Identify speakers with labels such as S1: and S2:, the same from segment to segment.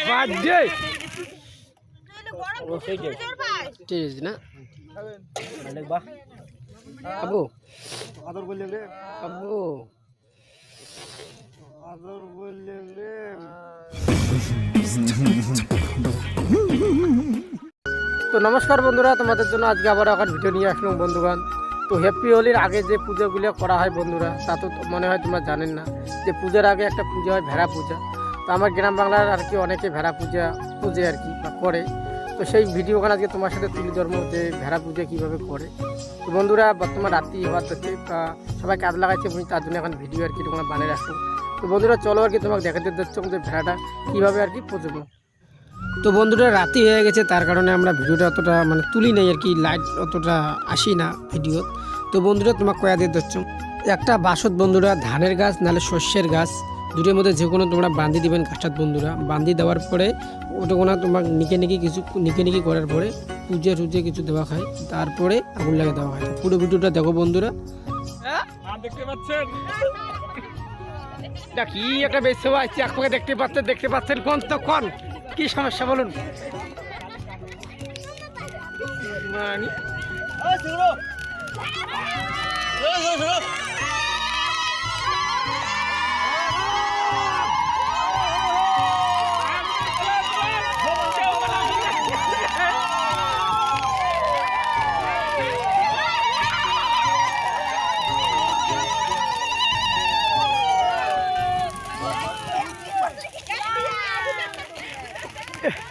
S1: বাজে টেজ না বাহ আবু আদর বললে রে আবু আদর বললে রে। তো নমস্কার বন্ধুরা, তোমাদের জন্য আজকে আবার একটা ভিডিও নিয়ে আসলাম বন্ধুগণ। তো হ্যাপি হোলির আগে যে পুজোগুলো করা হয় বন্ধুরা, তা তো মনে হয় তোমরা জানেন না যে পূজার আগে একটা পূজা হয় ভেড়া পূজা। তো আমার গ্রাম বাংলার আর কি অনেকে ভেড়া পূজা পূজে আর কি বা করে। তো সেই ভিডিওখানে আজকে তোমার সাথে তুলে ধরবো যে ভেড়া পূজা কীভাবে করে। তো বন্ধুরা বর্তমান রাত্রি হওয়ার থেকে সবাই কাজ লাগাচ্ছে, তার জন্য এখন ভিডিও আর কি তোমরা বানিয়ে রাখো। তো বন্ধুরা চলো আর কি তোমাকে দেখাতে দিচ্ছ যে ভেড়াটা কীভাবে আর কি পুজবো। তো বন্ধুরা রাতি হয়ে গেছে, তার কারণে আমরা ভিডিওটা অতটা তুলি নাই আর কি, লাইট অতটা আসি না ভিডিও। তো বন্ধুরা তোমাকে কয়া দিয়ে দিচ্ছ একটা বাসত বন্ধুরা, ধানের গাছ নাহলে শস্যের গাছ দুটোর মধ্যে যে কোনো তোমরা বান্ধি দিবেন গাছটা বন্ধুরা। বান্ধি দেওয়ার পরে ওটা কোনো তোমার নিকে করার পরে পুজো কিছু দেওয়া হয়, তারপরে আগুন লাগিয়ে দেওয়া হয়। পুরো ভিডিওটা দেখো বন্ধুরা। দেখতে পাচ্ছেন কি একটা বেশি আসছে, একপাকে দেখতে পাচ্ছেন কোন তো কোন কি সমস্যা বলুন।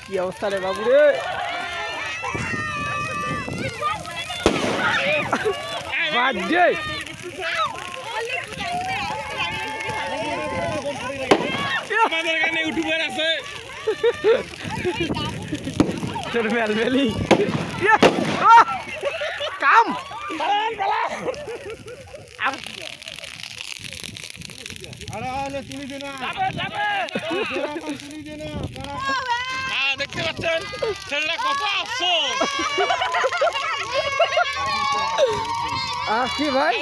S1: কি অবস্থা রে বাবু রে, বাজে আমাদের এখানে ইউটিউবার আছে তোর মেলমেলি কাম দেখতে পাচ্ছেন ছেলেটা কত আফসোস। কি ভাই,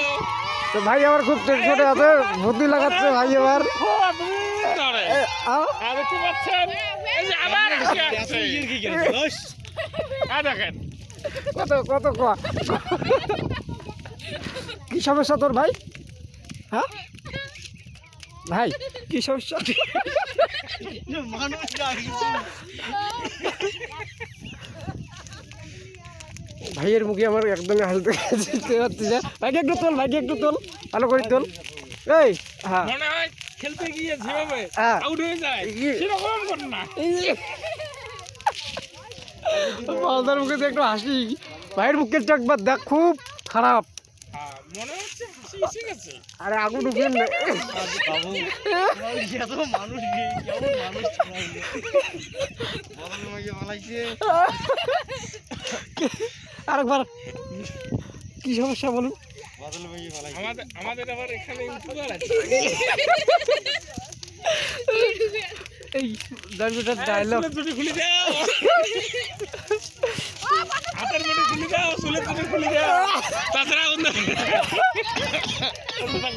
S1: তো ভাই আমার খুব ছোট আছে, বুদ্ধি লাগাচ্ছে ভাই এবার। দেখতে পাচ্ছেন কত কত কি সমস্যা তোর ভাই? হ্যাঁ ভাই কি সমস্যা? ভাইয়ের মুখে আমার একদমই হাসতে পারছি না। ভাইকে একটু তোল, ভালো করে তোল। এই হ্যাঁ খেলতে গিয়ে যেভাবে আউট হয়ে যায় সেরকম কর না। মালদার মুখে একটু হাসি, ভাইয়ের মুখের চাকবার দেখ খুব খারাপ মনে হচ্ছে, হাসি এসে গেছে। আরে আগুন উঠবেন না মানুষ আরেকবার কি সমস্যা বলুন। আমাদের আবার এখানে ইউটিউবার আছে, এই ডায়লগ দুটি খুলে দাও, হাতের মুঠি খুলে দাও, চুলের দুটি খুলে দাও, তাছাড়া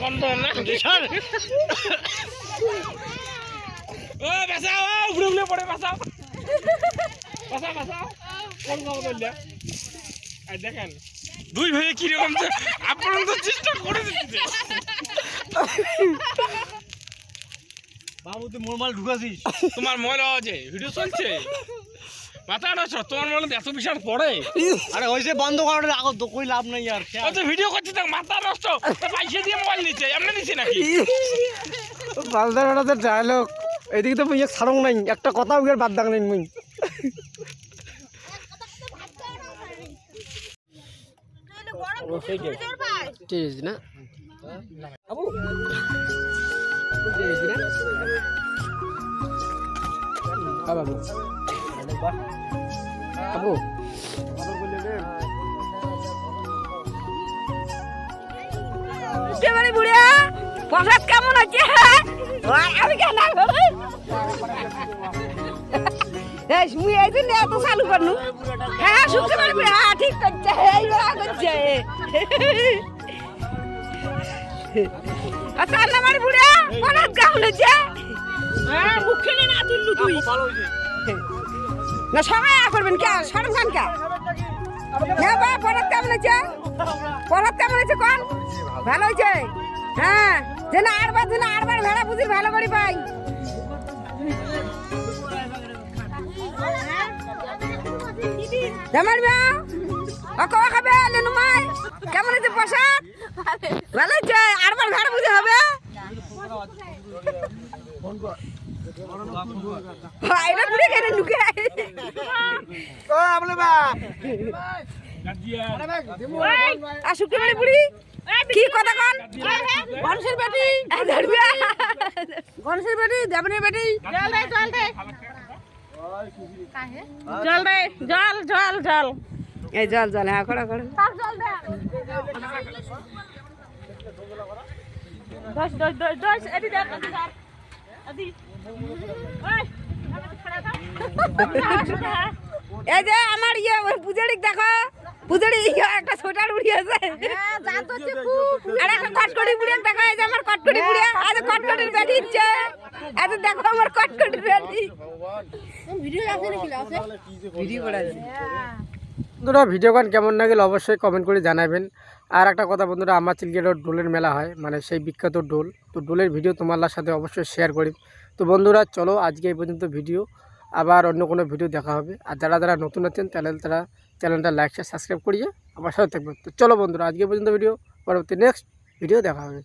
S1: গন্ধ না ও বাঁচাও, উড়ে উড়ে পড়ে বাঁচাও কোন খবর আর দেখেন দুই ভাই কিরকম আপনারা তো চেষ্টা করে দিচ্ছে। বাবু তুই মোবাইল ঢুকাছিস, তোমার মোবাইল আছে ভিডিও চলছে, মাথা নষ্ট তোমার মোবাইল এত বিশাল পড়ে। আরে ওই যে বন্ধ করার আগে তো কই লাভ নাই আর, ও তো ভিডিও করছে তো মাথা নষ্ট, পয়সা দিয়ে মোবাইল নিচ্ছে, এমনি নিচ্ছে নাকি? মালদার ওটাতে ডায়লগ এদিকে তো মুই ছাড়ং নাই, একটা কথা উগের বাদ দাং নাই মুই। টেজ না আবু বাবু আবু বুড়িয়া প্রসাদ কেমন আছে? আমি কেন এত চালু করনু। হ্যাঁ শুক্রবার ঠিক করছে, আচ্ছা আমার বুড়া অনেক গাউন হচ্ছে। হ্যাঁ মুখে না তুললু তুই ভালো হয়েছে।
S2: না সবাই করবেন কে শরম খান কে হ্যাঁ বা পরাত কেমন হয়েছে পরাত কেমন হয়েছে কোন ভালো হয়েছে হ্যাঁ যেন আরবার ভেড়া বুঝি ভালো করে পাই জামার মা অকো খাবে লেনু মাই কেমন হয়েছে প্রসাদ ভালো হয়েছে আরবার ভেড়া বুঝি হবে এটা পুরে কেন ঢুকে আর শুক্রবারে বুড়ি কি কথা কন গণেশের বেটি গণেশের বেটি দেবনের বেটি জল দে জল জল জল এই জল জল হ্যাঁ কড়া কড়া দশ দশ দশ দশ এটি দেখ এই যে আমার ইয়ে পূজারি দেখো পূজারি একটা ছোটার উড়ি আছে আর একটা কটকটি বুড়িয়ে দেখো এই যে আমার কটকটি বুড়িয়ে আজ কটকটির বেটি ইচ্ছে এত দেখো আমার কটকটির বেটি ভিডিও আছে ভিডিও করা আছে
S1: বন্ধুরা ভিডিও গান কেমন লাগলে অবশ্যই কমেন্ট করে জানাবেন। আর একটা কথা বন্ধুরা, আমার চিলগেট ডোলের মেলা হয়, মানে সেই বিখ্যাত ডোল, তো ডোলের ভিডিও তোমার সাথে অবশ্যই শেয়ার করি। তো বন্ধুরা চলো আজকে এই পর্যন্ত ভিডিও, আবার অন্য কোনো ভিডিও দেখা হবে। আর যারা যারা নতুন আছেন তারা চ্যানেলটা লাইক শেয়ার সাবস্ক্রাইব করিয়ে আমার সাথে থাকবেন। তো চলো বন্ধুরা আজকে পর্যন্ত ভিডিও, পরবর্তী নেক্সট ভিডিও দেখা হবে।